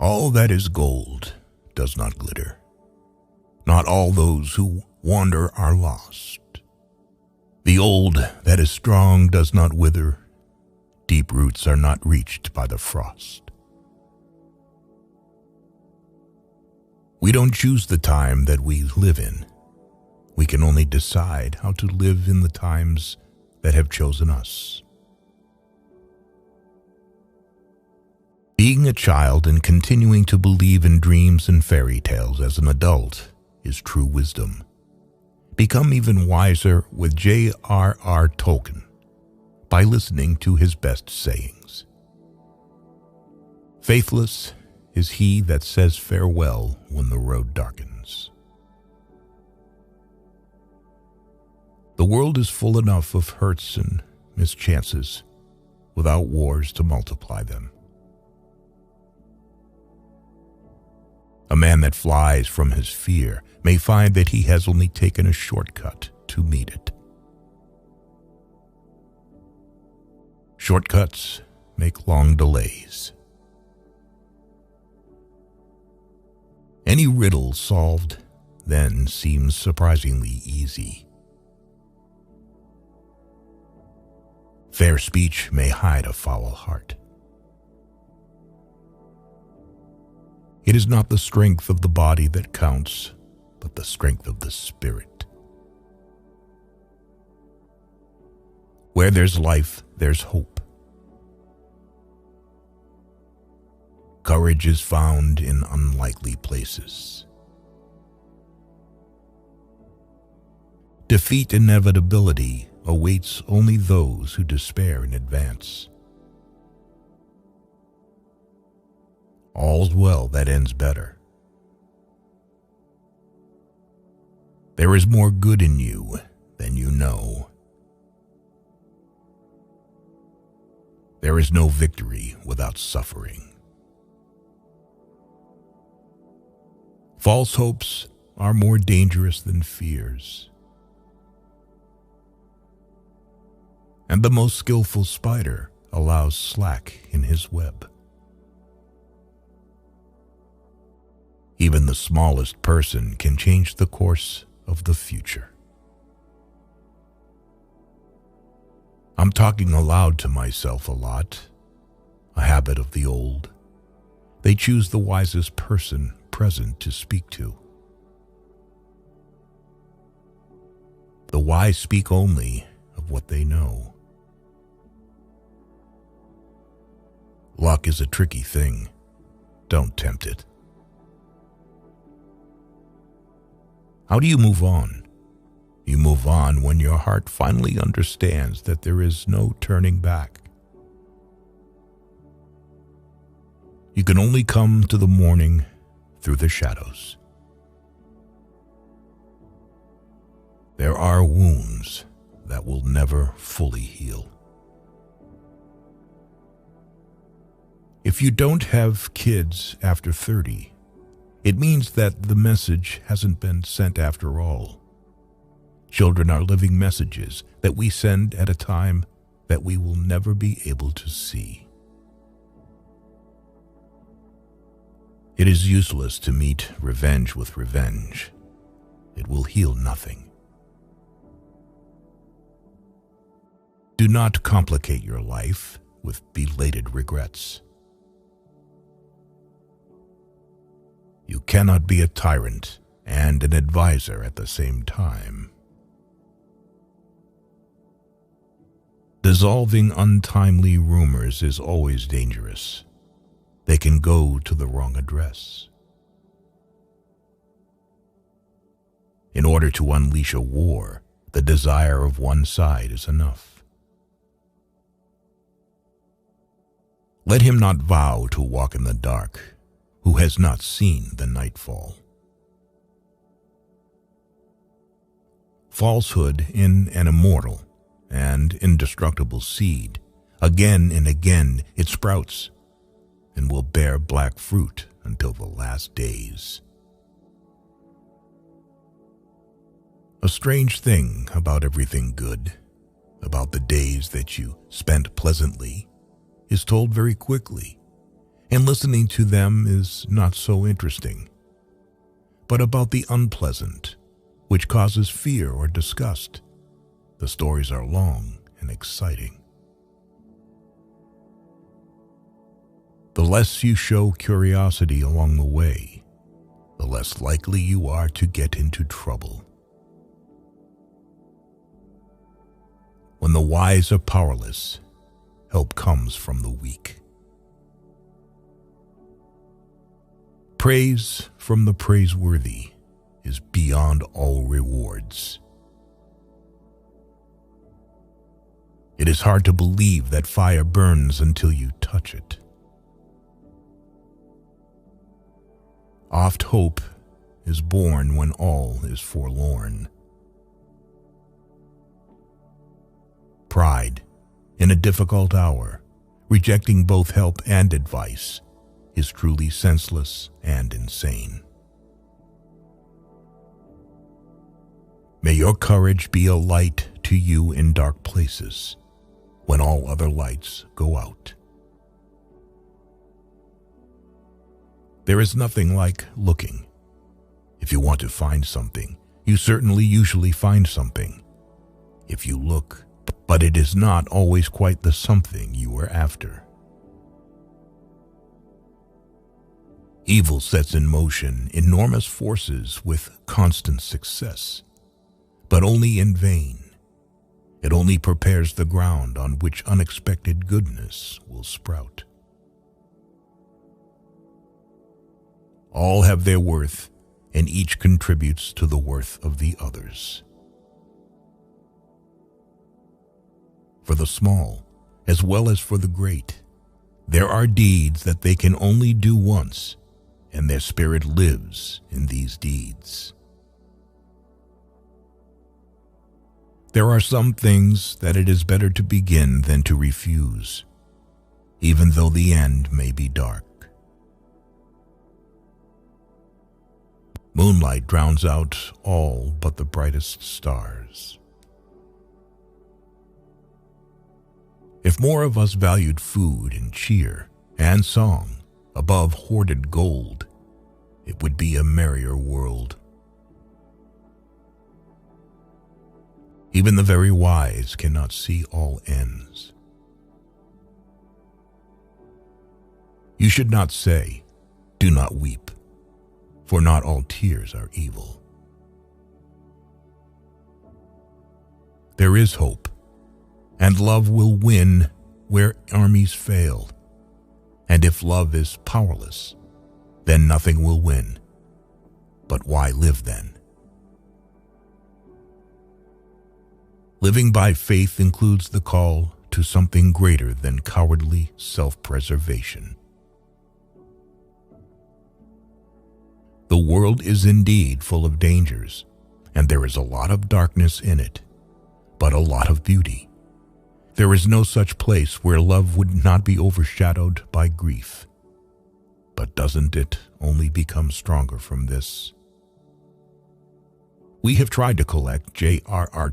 All that is gold does not glitter. Not all those who wander are lost. The old that is strong does not wither. Deep roots are not reached by the frost. We don't choose the time that we live in. We can only decide how to live in the times that have chosen us. Being a child and continuing to believe in dreams and fairy tales as an adult is true wisdom. Become even wiser with J.R.R. Tolkien by listening to his best sayings. Faithless is he that says farewell when the road darkens. The world is full enough of hurts and mischances without wars to multiply them. A man that flies from his fear may find that he has only taken a shortcut to meet it. Shortcuts make long delays. Any riddle solved then seems surprisingly easy. Fair speech may hide a foul heart. It is not the strength of the body that counts, but the strength of the spirit. Where there's life, there's hope. Courage is found in unlikely places. Defeat inevitability awaits only those who despair in advance. All's well that ends better. There is more good in you than you know. There is no victory without suffering. False hopes are more dangerous than fears. And the most skillful spider allows slack in his web. Even the smallest person can change the course of the future. I'm talking aloud to myself a lot, a habit of the old. They choose the wisest person present to speak to. The wise speak only of what they know. Luck is a tricky thing. Don't tempt it. How do you move on? You move on when your heart finally understands that there is no turning back. You can only come to the morning through the shadows. There are wounds that will never fully heal. If you don't have kids after 30, it means that the message hasn't been sent after all. Children are living messages that we send at a time that we will never be able to see. It is useless to meet revenge with revenge. It will heal nothing. Do not complicate your life with belated regrets. You cannot be a tyrant and an advisor at the same time. Dissolving untimely rumors is always dangerous. They can go to the wrong address. In order to unleash a war, the desire of one side is enough. Let him not vow to walk in the dark who has not seen the nightfall. Falsehood in an immortal and indestructible seed, again and again it sprouts and will bear black fruit until the last days. A strange thing about everything good, about the days that you spent pleasantly, is told very quickly, and listening to them is not so interesting. But about the unpleasant, which causes fear or disgust, the stories are long and exciting. The less you show curiosity along the way, the less likely you are to get into trouble. When the wise are powerless, help comes from the weak. Praise from the praiseworthy is beyond all rewards. It is hard to believe that fire burns until you touch it. Oft hope is born when all is forlorn. Pride, in a difficult hour, rejecting both help and advice, is truly senseless and insane. May your courage be a light to you in dark places, when all other lights go out. There is nothing like looking. If you want to find something, you certainly usually find something. If you look, but it is not always quite the something you were after. Evil sets in motion enormous forces with constant success, but only in vain. It only prepares the ground on which unexpected goodness will sprout. All have their worth, and each contributes to the worth of the others. For the small, as well as for the great, there are deeds that they can only do once, and their spirit lives in these deeds. There are some things that it is better to begin than to refuse, even though the end may be dark. Moonlight drowns out all but the brightest stars. If more of us valued food and cheer and song above hoarded gold, it would be a merrier world. Even the very wise cannot see all ends. You should not say, "Do not weep," for not all tears are evil. There is hope, and love will win where armies fail. And if love is powerless, then nothing will win. But why live then? Living by faith includes the call to something greater than cowardly self-preservation. The world is indeed full of dangers, and there is a lot of darkness in it, but a lot of beauty. There is no such place where love would not be overshadowed by grief. But doesn't it only become stronger from this? We have tried to collect J.R.R.